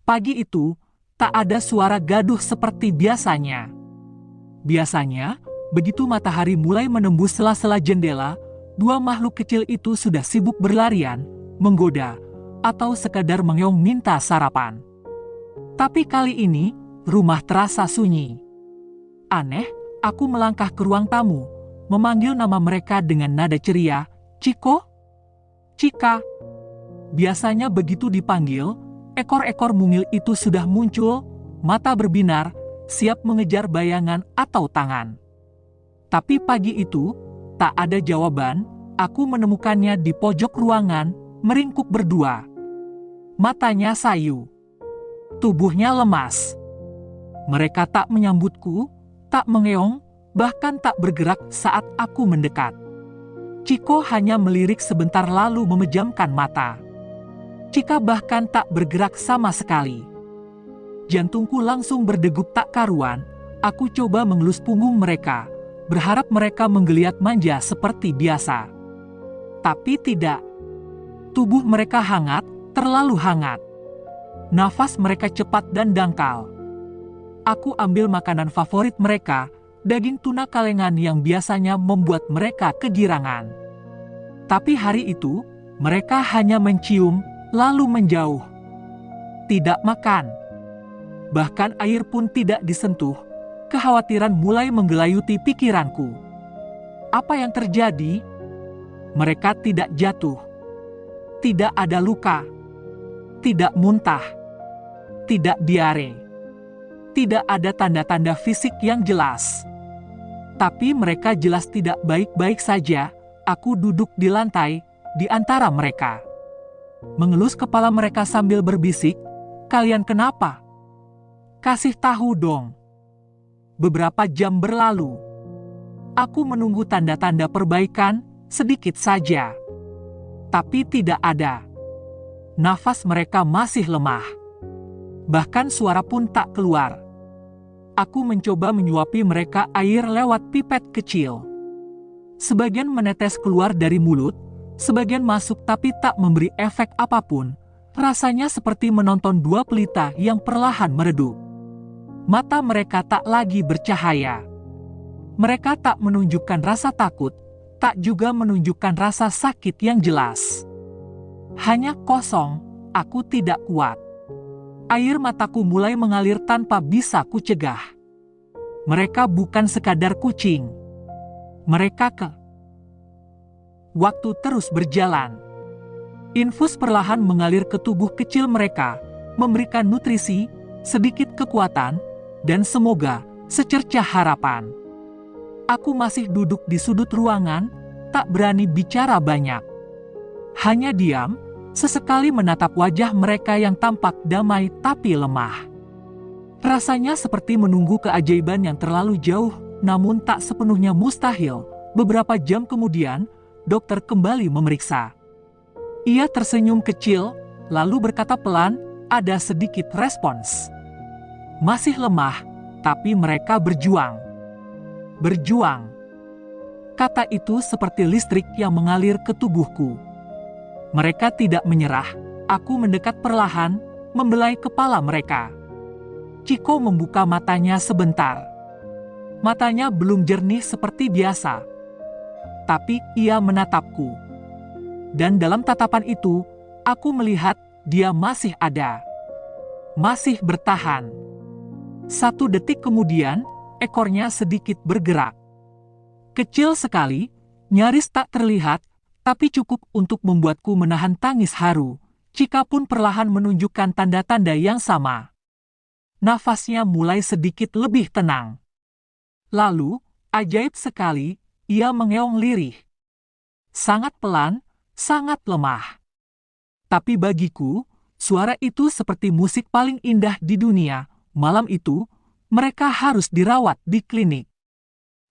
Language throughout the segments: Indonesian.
Pagi itu, tak ada suara gaduh seperti biasanya. Biasanya, begitu matahari mulai menembus sela-sela jendela, dua makhluk kecil itu sudah sibuk berlarian, menggoda, atau sekadar mengeong minta sarapan. Tapi kali ini, rumah terasa sunyi. Aneh, aku melangkah ke ruang tamu, memanggil nama mereka dengan nada ceria, "Ciko? Cika." Biasanya begitu dipanggil, ekor-ekor mungil itu sudah muncul, mata berbinar, siap mengejar bayangan atau tangan. Tapi pagi itu, tak ada jawaban. Aku menemukannya di pojok ruangan, meringkuk berdua. Matanya sayu. Tubuhnya lemas. Mereka tak menyambutku, tak mengeong, bahkan tak bergerak saat aku mendekat. Ciko hanya melirik sebentar lalu memejamkan mata. Cika bahkan tak bergerak sama sekali. Jantungku langsung berdegup tak karuan. Aku coba mengelus punggung mereka, berharap mereka menggeliat manja seperti biasa. Tapi tidak. Tubuh mereka hangat, terlalu hangat. Nafas mereka cepat dan dangkal. Aku ambil makanan favorit mereka, daging tuna kalengan yang biasanya membuat mereka kegirangan. Tapi hari itu, mereka hanya mencium, lalu menjauh. Tidak makan. Bahkan air pun tidak disentuh. Kekhawatiran mulai menggelayuti pikiranku. Apa yang terjadi? Mereka tidak jatuh. Tidak ada luka. Tidak muntah. Tidak diare. Tidak ada tanda-tanda fisik yang jelas. Tapi mereka jelas tidak baik-baik saja. Aku duduk di lantai, di antara mereka. Mengelus kepala mereka sambil berbisik, "Kalian kenapa? Kasih tahu dong." Beberapa jam berlalu. Aku menunggu tanda-tanda perbaikan, sedikit saja. Tapi tidak ada. Nafas mereka masih lemah. Bahkan suara pun tak keluar. Aku mencoba menyuapi mereka air lewat pipet kecil. Sebagian menetes keluar dari mulut, sebagian masuk tapi tak memberi efek apapun. Rasanya seperti menonton dua pelita yang perlahan meredup. Mata mereka tak lagi bercahaya. Mereka tak menunjukkan rasa takut, tak juga menunjukkan rasa sakit yang jelas. Hanya kosong, aku tidak kuat. Air mataku mulai mengalir tanpa bisa kucegah. Mereka bukan sekadar kucing. Mereka Waktu terus berjalan. Infus perlahan mengalir ke tubuh kecil mereka, memberikan nutrisi, sedikit kekuatan, dan semoga secercah harapan. Aku masih duduk di sudut ruangan, tak berani bicara banyak. Hanya diam, sesekali menatap wajah mereka yang tampak damai tapi lemah. Rasanya seperti menunggu keajaiban yang terlalu jauh, namun tak sepenuhnya mustahil. Beberapa jam kemudian, dokter kembali memeriksa. Ia tersenyum kecil, lalu berkata pelan, "Ada sedikit respons. Masih lemah, tapi mereka berjuang." Berjuang. Kata itu seperti listrik yang mengalir ke tubuhku. Mereka tidak menyerah. Aku mendekat perlahan, membelai kepala mereka. Ciko membuka matanya sebentar. Matanya belum jernih seperti biasa. Tapi ia menatapku. Dan dalam tatapan itu, aku melihat dia masih ada. Masih bertahan. 1 detik kemudian, ekornya sedikit bergerak. Kecil sekali, nyaris tak terlihat, tapi cukup untuk membuatku menahan tangis haru. Cika pun perlahan menunjukkan tanda-tanda yang sama. Nafasnya mulai sedikit lebih tenang. Lalu, ajaib sekali, ia mengeong lirih. Sangat pelan, sangat lemah. Tapi bagiku, suara itu seperti musik paling indah di dunia. Malam itu, mereka harus dirawat di klinik.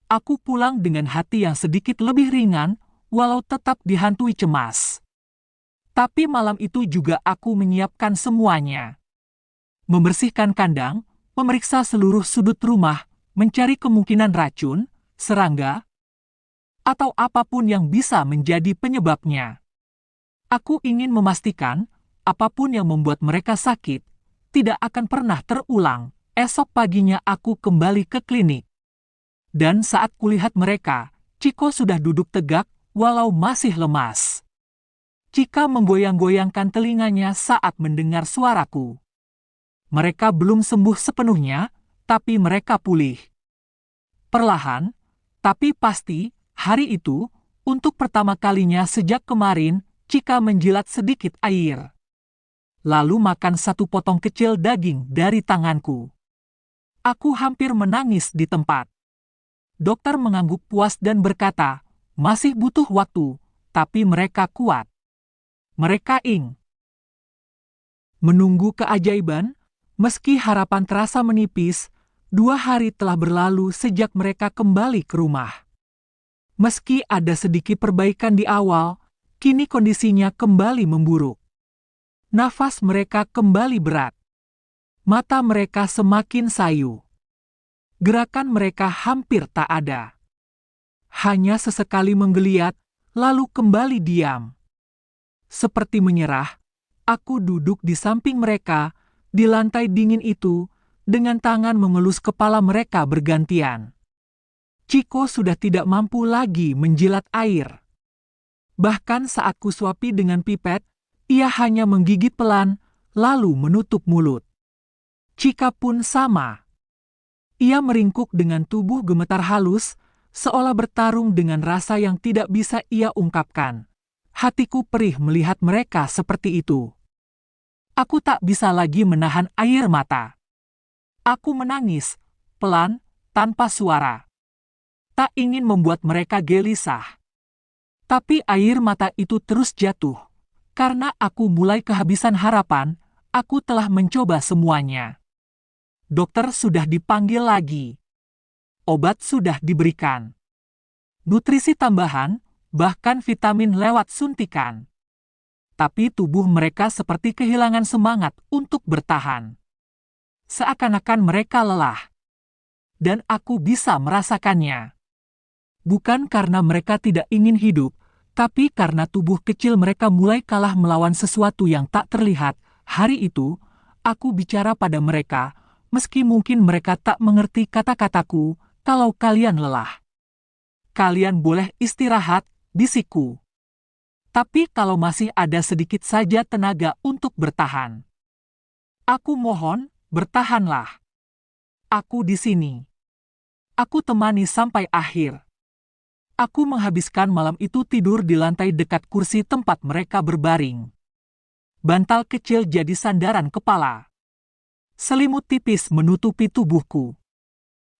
Aku pulang dengan hati yang sedikit lebih ringan, walau tetap dihantui cemas. Tapi malam itu juga aku menyiapkan semuanya. Membersihkan kandang, memeriksa seluruh sudut rumah, mencari kemungkinan racun, serangga, atau apapun yang bisa menjadi penyebabnya. Aku ingin memastikan, apapun yang membuat mereka sakit, tidak akan pernah terulang. Esok paginya aku kembali ke klinik. Dan saat kulihat mereka, Chiko sudah duduk tegak, walau masih lemas. Chika menggoyang-goyangkan telinganya saat mendengar suaraku. Mereka belum sembuh sepenuhnya, tapi mereka pulih. Perlahan, tapi pasti, hari itu, untuk pertama kalinya sejak kemarin, Chika menjilat sedikit air. Lalu makan satu potong kecil daging dari tanganku. Aku hampir menangis di tempat. Dokter mengangguk puas dan berkata, masih butuh waktu, tapi mereka kuat. Mereka menunggu keajaiban, meski harapan terasa menipis. 2 hari telah berlalu sejak mereka kembali ke rumah. Meski ada sedikit perbaikan di awal, kini kondisinya kembali memburuk. Nafas mereka kembali berat. Mata mereka semakin sayu. Gerakan mereka hampir tak ada. Hanya sesekali menggeliat, lalu kembali diam. Seperti menyerah, aku duduk di samping mereka, di lantai dingin itu, dengan tangan mengelus kepala mereka bergantian. Chiko sudah tidak mampu lagi menjilat air. Bahkan saat kusuapi dengan pipet, ia hanya menggigit pelan, lalu menutup mulut. Chika pun sama. Ia meringkuk dengan tubuh gemetar halus, seolah bertarung dengan rasa yang tidak bisa ia ungkapkan. Hatiku perih melihat mereka seperti itu. Aku tak bisa lagi menahan air mata. Aku menangis, pelan, tanpa suara. Tak ingin membuat mereka gelisah. Tapi air mata itu terus jatuh. Karena aku mulai kehabisan harapan, aku telah mencoba semuanya. Dokter sudah dipanggil lagi. Obat sudah diberikan. Nutrisi tambahan, bahkan vitamin lewat suntikan. Tapi tubuh mereka seperti kehilangan semangat untuk bertahan. Seakan-akan mereka lelah. Dan aku bisa merasakannya. Bukan karena mereka tidak ingin hidup, tapi karena tubuh kecil mereka mulai kalah melawan sesuatu yang tak terlihat. Hari itu, aku bicara pada mereka, meski mungkin mereka tak mengerti kata-kataku, kalau kalian lelah. Kalian boleh istirahat, bisikku. Tapi kalau masih ada sedikit saja tenaga untuk bertahan. Aku mohon, bertahanlah. Aku di sini. Aku temani sampai akhir. Aku menghabiskan malam itu tidur di lantai dekat kursi tempat mereka berbaring. Bantal kecil jadi sandaran kepala. Selimut tipis menutupi tubuhku.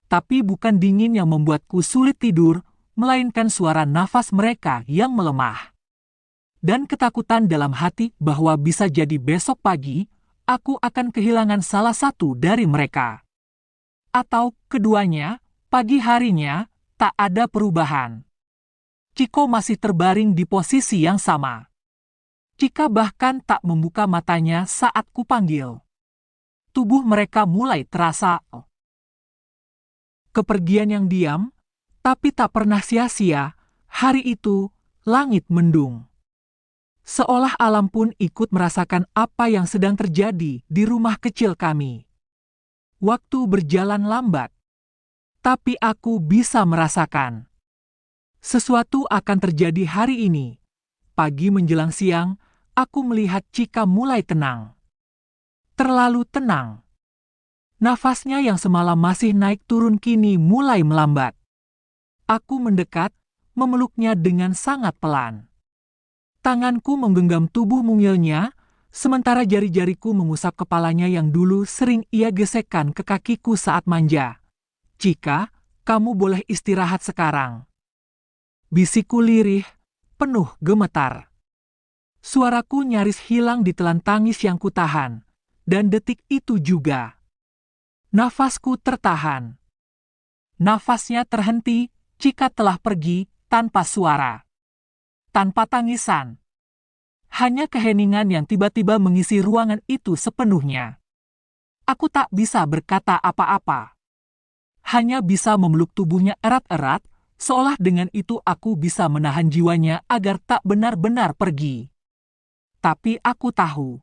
Tapi bukan dingin yang membuatku sulit tidur, melainkan suara nafas mereka yang melemah. Dan ketakutan dalam hati bahwa bisa jadi besok pagi, aku akan kehilangan salah satu dari mereka. Atau keduanya, pagi harinya, tak ada perubahan. Chiko masih terbaring di posisi yang sama. Chika bahkan tak membuka matanya saat kupanggil. Tubuh mereka mulai terasa. Kepergian yang diam, tapi tak pernah sia-sia. Hari itu, langit mendung. Seolah alam pun ikut merasakan apa yang sedang terjadi di rumah kecil kami. Waktu berjalan lambat. Tapi aku bisa merasakan. Sesuatu akan terjadi hari ini. Pagi menjelang siang, aku melihat Chika mulai tenang. Terlalu tenang. Nafasnya yang semalam masih naik turun kini mulai melambat. Aku mendekat, memeluknya dengan sangat pelan. Tanganku menggenggam tubuh mungilnya, sementara jari-jariku mengusap kepalanya yang dulu sering ia gesekkan ke kakiku saat manja. Chika, kamu boleh istirahat sekarang. Bisikku lirih, penuh gemetar. Suaraku nyaris hilang di telan tangis yang kutahan, dan detik itu juga. Nafasku tertahan. Nafasnya terhenti, Chika telah pergi, tanpa suara. Tanpa tangisan. Hanya keheningan yang tiba-tiba mengisi ruangan itu sepenuhnya. Aku tak bisa berkata apa-apa. Hanya bisa memeluk tubuhnya erat-erat, seolah dengan itu aku bisa menahan jiwanya agar tak benar-benar pergi. Tapi aku tahu.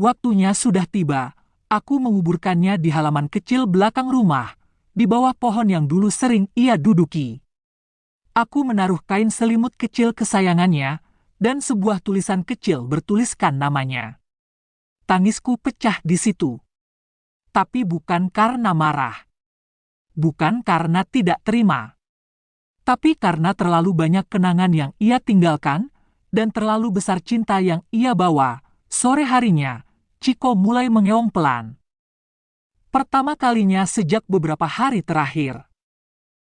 Waktunya sudah tiba, Aku menguburkannya di halaman kecil belakang rumah, di bawah pohon yang dulu sering ia duduki. Aku menaruh kain selimut kecil kesayangannya, dan sebuah tulisan kecil bertuliskan namanya. Tangisku pecah di situ. Tapi bukan karena marah. Bukan karena tidak terima. Tapi karena terlalu banyak kenangan yang ia tinggalkan, dan terlalu besar cinta yang ia bawa. Sore harinya, Chiko mulai mengeong pelan. Pertama kalinya sejak beberapa hari terakhir.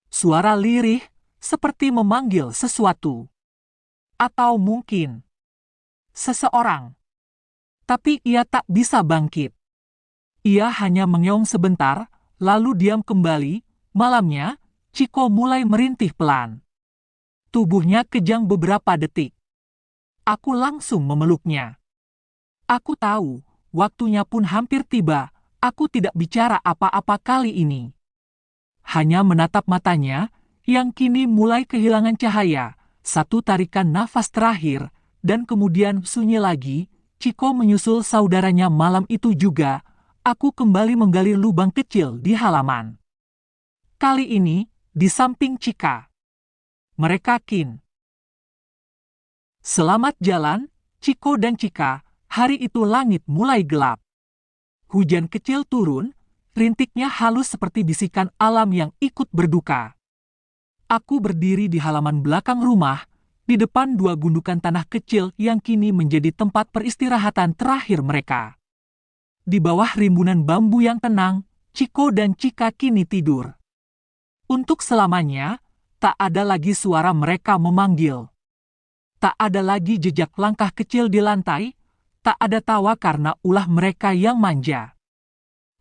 Suara lirih, seperti memanggil sesuatu. Atau mungkin seseorang. Tapi ia tak bisa bangkit. Ia hanya mengeong sebentar, lalu diam kembali. Malamnya, Chiko mulai merintih pelan. Tubuhnya kejang beberapa detik. Aku langsung memeluknya. Aku tahu, waktunya pun hampir tiba. Aku tidak bicara apa-apa kali ini. Hanya menatap matanya, yang kini mulai kehilangan cahaya. Satu tarikan nafas terakhir, dan kemudian sunyi lagi. Chiko menyusul saudaranya malam itu juga. Aku kembali menggali lubang kecil di halaman. Kali ini, di samping Chika. Mereka kin. Selamat jalan, Chiko dan Chika. Hari itu langit mulai gelap. Hujan kecil turun, rintiknya halus seperti bisikan alam yang ikut berduka. Aku berdiri di halaman belakang rumah, di depan dua gundukan tanah kecil yang kini menjadi tempat peristirahatan terakhir mereka. Di bawah rimbunan bambu yang tenang, Chiko dan Chika kini tidur. Untuk selamanya, tak ada lagi suara mereka memanggil. Tak ada lagi jejak langkah kecil di lantai, tak ada tawa karena ulah mereka yang manja.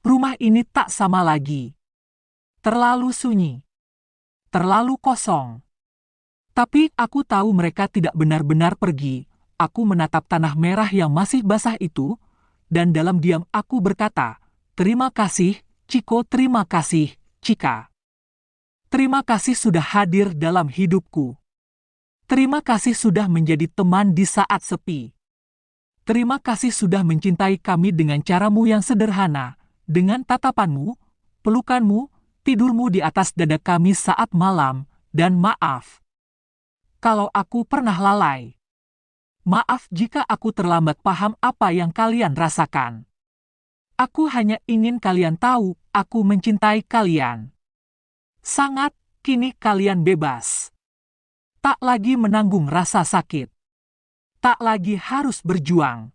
Rumah ini tak sama lagi. Terlalu sunyi. Terlalu kosong. Tapi aku tahu mereka tidak benar-benar pergi. Aku menatap tanah merah yang masih basah itu, dan dalam diam aku berkata, "Terima kasih, Chiko, terima kasih, Chika. Terima kasih sudah hadir dalam hidupku. Terima kasih sudah menjadi teman di saat sepi. Terima kasih sudah mencintai kami dengan caramu yang sederhana, dengan tatapanmu, pelukanmu, tidurmu di atas dada kami saat malam, dan maaf kalau aku pernah lalai. Maaf jika aku terlambat paham apa yang kalian rasakan. Aku hanya ingin kalian tahu, aku mencintai kalian. Sangat, kini kalian bebas. Tak lagi menanggung rasa sakit. Tak lagi harus berjuang.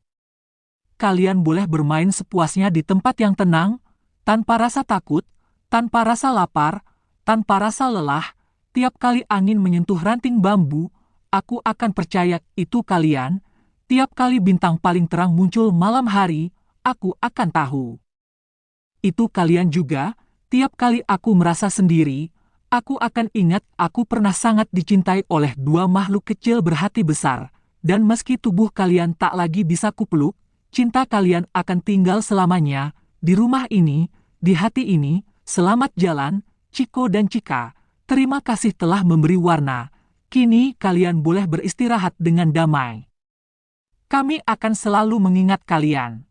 Kalian boleh bermain sepuasnya di tempat yang tenang, tanpa rasa takut, tanpa rasa lapar, tanpa rasa lelah. Tiap kali angin menyentuh ranting bambu, aku akan percaya itu kalian. Tiap kali bintang paling terang muncul malam hari, aku akan tahu. Itu kalian juga. Tiap kali aku merasa sendiri, aku akan ingat aku pernah sangat dicintai oleh dua makhluk kecil berhati besar. Dan meski tubuh kalian tak lagi bisa kupeluk, cinta kalian akan tinggal selamanya, di rumah ini, di hati ini. Selamat jalan, Chiko dan Chika. Terima kasih telah memberi warna. Kini kalian boleh beristirahat dengan damai. Kami akan selalu mengingat kalian.